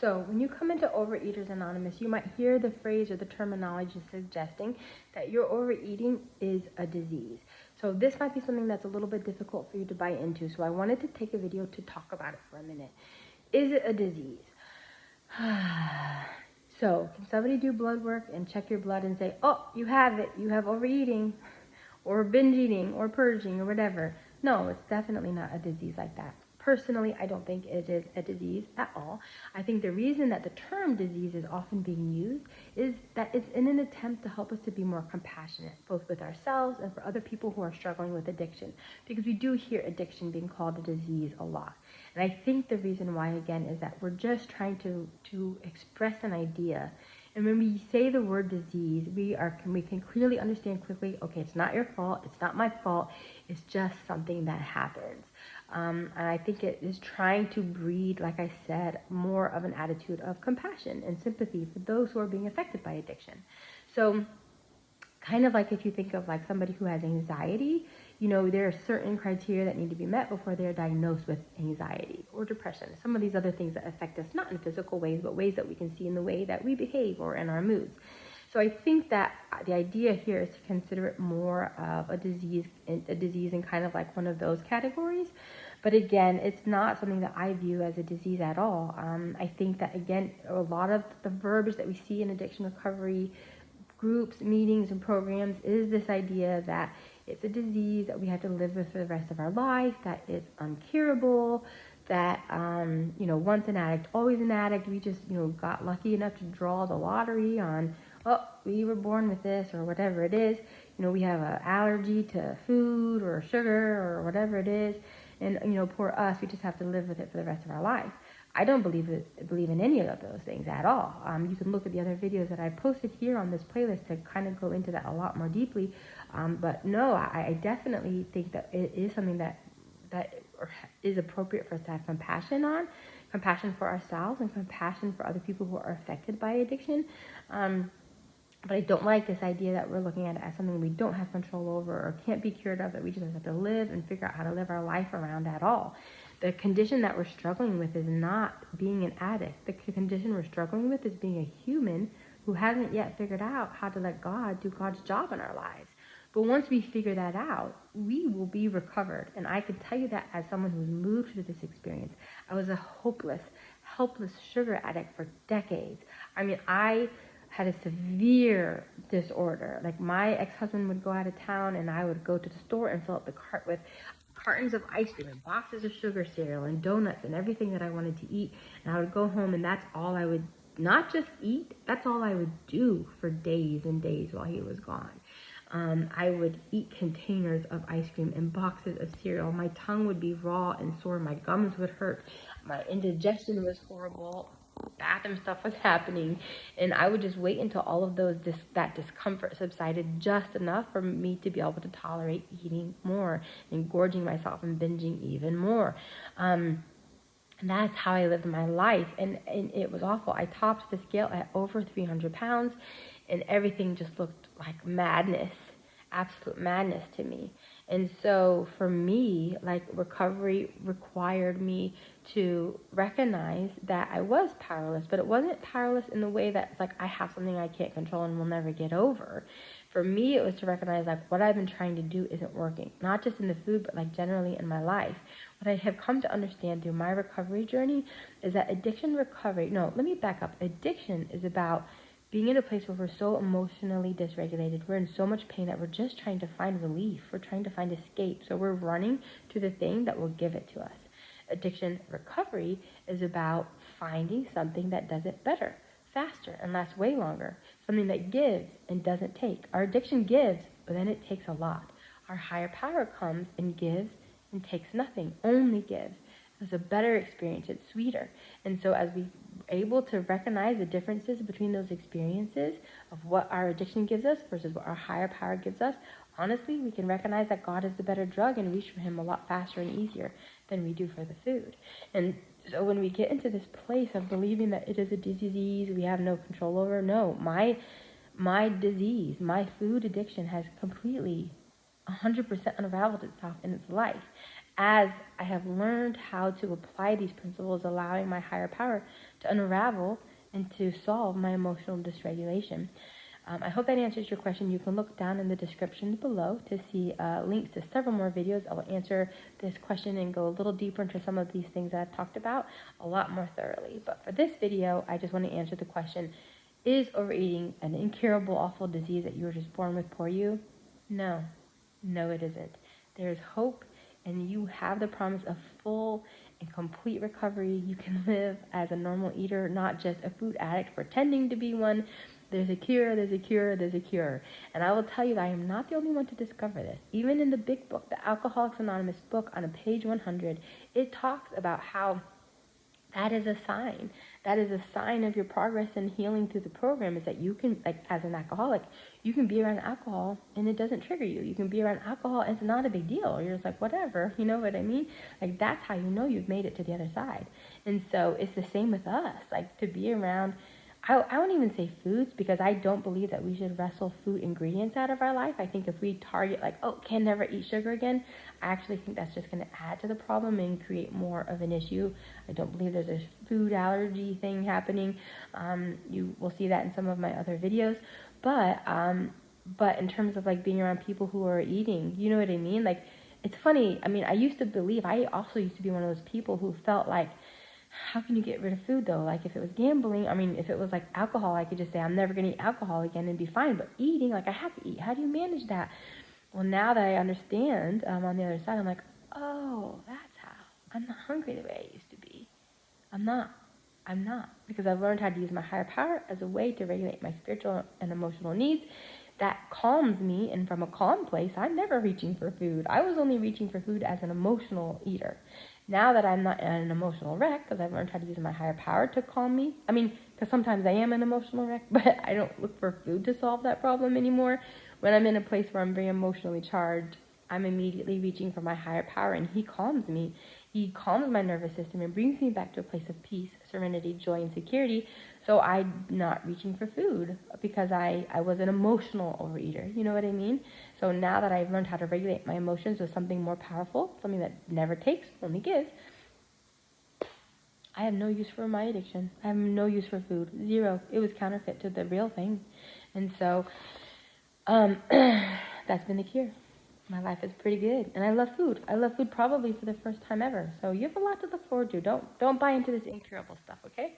So when you come into Overeaters Anonymous, you might hear the phrase or the terminology suggesting that your overeating is a disease. So this might be something that's a little bit difficult for you to buy into. So I wanted to take a video to talk about it for a minute. Is it a disease? So can somebody do blood work and check your blood and say, oh, you have it. You have overeating or binge eating or purging or whatever. No, it's definitely not a disease like that. Personally, I don't think it is a disease at all. I think the reason that the term disease is often being used is that it's in an attempt to help us to be more compassionate, both with ourselves and for other people who are struggling with addiction. Because we do hear addiction being called a disease a lot. And I think the reason why, again, is that we're just trying to express an idea. And when we say the word disease, we can clearly understand quickly, okay, it's not your fault, it's not my fault, it's just something that happens. And I think it is trying to breed, like I said, more of an attitude of compassion and sympathy for those who are being affected by addiction. So kind of like if you think of like somebody who has anxiety, you know, there are certain criteria that need to be met before they're diagnosed with anxiety or depression. Some of these other things that affect us, not in physical ways, but ways that we can see in the way that we behave or in our moods. So I think that the idea here is to consider it more of a disease in kind of like one of those categories. But again, it's not something that I view as a disease at all. I think that, again, a lot of the verbiage that we see in addiction recovery groups, meetings, and programs is this idea that it's a disease that we have to live with for the rest of our life, that it's uncurable, that, once an addict, always an addict. We just, got lucky enough to draw the lottery on, oh, we were born with this or whatever it is. We have an allergy to food or sugar or whatever it is. And, poor us, we just have to live with it for the rest of our life. I don't believe in any of those things at all. You can look at the other videos that I posted here on this playlist to kind of go into that a lot more deeply. But no, I definitely think that it is something that is appropriate for us to have compassion for ourselves and compassion for other people who are affected by addiction. But I don't like this idea that we're looking at it as something we don't have control over or can't be cured of, that we just have to live and figure out how to live our life around at all. The condition that we're struggling with is not being an addict. The condition we're struggling with is being a human who hasn't yet figured out how to let God do God's job in our lives. But once we figure that out, we will be recovered. And I can tell you that as someone who's moved through this experience. I was a hopeless, helpless sugar addict for decades. I mean, I had a severe disorder. Like, my ex-husband would go out of town and I would go to the store and fill up the cart with cartons of ice cream and boxes of sugar cereal and donuts and everything that I wanted to eat. And I would go home and that's all I would not just eat, that's all I would do for days and days while he was gone. I would eat containers of ice cream and boxes of cereal. My tongue would be raw and sore. My gums would hurt. My indigestion was horrible. Bathroom stuff was happening, and I would just wait until all of that discomfort subsided just enough for me to be able to tolerate eating more and gorging myself and binging even more. And that's how I lived my life, and it was awful. I topped the scale at over 300 pounds, and everything just looked like madness, absolute madness to me. And so for me, like, recovery required me to recognize that I was powerless, but it wasn't powerless in the way that it's like I have something I can't control and will never get over. For me, it was to recognize, like, what I've been trying to do isn't working, not just in the food, but like generally in my life. What I have come to understand through my recovery journey is that addiction is about being in a place where we're so emotionally dysregulated, we're in so much pain that we're just trying to find relief, we're trying to find escape, so we're running to the thing that will give it to us. Addiction recovery is about finding something that does it better, faster, and lasts way longer, something that gives and doesn't take. Our addiction gives, but then it takes a lot. Our higher power comes and gives and takes nothing, only gives. It's a better experience, it's sweeter. And so as we able to recognize the differences between those experiences of what our addiction gives us versus what our higher power gives us, honestly, we can recognize that God is the better drug and reach for him a lot faster and easier than we do for the food. And so when we get into this place of believing that it is a disease we have no control over, no, my disease, my food addiction has completely 100% unraveled itself in its life. As I have learned how to apply these principles, allowing my higher power to unravel and to solve my emotional dysregulation. I hope that answers your question. You can look down in the description below to see links to several more videos. I will answer this question and go a little deeper into some of these things that I've talked about a lot more thoroughly. But for this video, I just want to answer the question, is overeating an incurable, awful disease that you were just born with for you? No. No, it isn't. There is hope, and you have the promise of full and complete recovery. You can live as a normal eater, not just a food addict pretending to be one. There's a cure, there's a cure, there's a cure. And I will tell you that I am not the only one to discover this. Even in the big book, the Alcoholics Anonymous book, on page 100, it talks about how that is a sign. That is a sign of your progress and healing through the program, is that you can, like, as an alcoholic, you can be around alcohol and it doesn't trigger you. You can be around alcohol and it's not a big deal. You're just like, whatever, you know what I mean? Like, that's how you know you've made it to the other side. And so it's the same with us. Like, to be around, I won't even say foods, because I don't believe that we should wrestle food ingredients out of our life. I think if we target, like, oh, can never eat sugar again, I actually think that's just going to add to the problem and create more of an issue. I don't believe there's a food allergy thing happening. You will see that in some of my other videos. But in terms of, like, being around people who are eating, you know what I mean? Like, it's funny. I mean, I also used to be one of those people who felt like, how can you get rid of food though? Like, if it was gambling, if it was like alcohol, I could just say I'm never going to eat alcohol again and be fine. But eating, like, I have to eat. How do you manage that? Well, now that I understand, on the other side, I'm like, oh, that's how. I'm not hungry the way I used to be. I'm not. Because I've learned how to use my higher power as a way to regulate my spiritual and emotional needs. That calms me, and from a calm place, I'm never reaching for food. I was only reaching for food as an emotional eater. Now that I'm not an emotional wreck, because I've learned how to use my higher power to calm me. Because sometimes I am an emotional wreck, but I don't look for food to solve that problem anymore. When I'm in a place where I'm very emotionally charged, I'm immediately reaching for my higher power, and he calms me. He calms my nervous system and brings me back to a place of peace, serenity, joy, and security. So I'm not reaching for food because I was an emotional overeater. You know what I mean? So now that I've learned how to regulate my emotions with something more powerful, something that never takes, only gives, I have no use for my addiction. I have no use for food. Zero. It was counterfeit to the real thing. And so that's been the cure. My life is pretty good, and I love food. I love food probably for the first time ever. So you have a lot to look forward to. Don't buy into this incurable stuff, okay?